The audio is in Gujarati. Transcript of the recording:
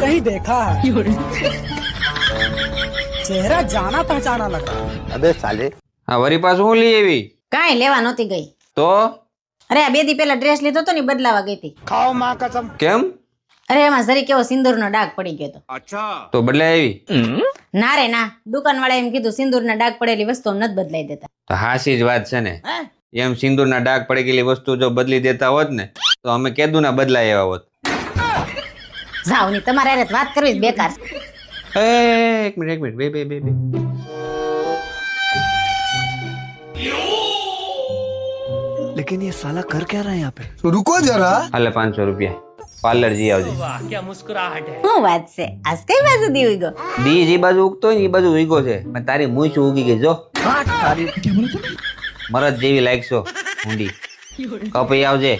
कहीं देखा है चेहरा जाना पहचाना लग रहा है अबे साले હા વરી પાછું હું લઈ આવી કાંઈ લેવા નહોતી ગઈ. તો અરે આ 2 દી પહેલા ડ્રેસ લીધો તો ને બદલાવા ગઈ હતી. खाओ माँ कसम કેમ અરે એમાં જરી કેવો સિંદૂરનો ડાઘ પડી ગયો હતો. તો બદલાઈ આવી ના રે ના, દુકાનવાળાએ એમ કીધું સિંદૂરના ડાઘ પડેલી વસ્તુ નથી બદલાઈ દેતા. તો હાસી જ વાત છે ને એમ સિંદૂરના ડાઘ પડી ગયેલી વસ્તુ જો બદલી દેતા હોત ને તો અમે કેદું ના બદલાઈ આવ્યા હોત. જાઓ ની તમારે હારે વાત કરવી જ બેકાર છે. એક મિનિટ બે लेकिन ये साला कर क्या रहा है यहाँ पे? रुको जरा હાલે 500 રૂપિયા પાર્લર જી આવજે. શું વાત છે, આજ કઈ બાજુ દી ગયો? દી જે બાજુ ઉગતો હોય ને એ બાજુ ઉગો છે પણ તારી મૂછ ઉગી ગઈ જો મરદ જેવી લાગશો ઊંડી કપઈ આવજે.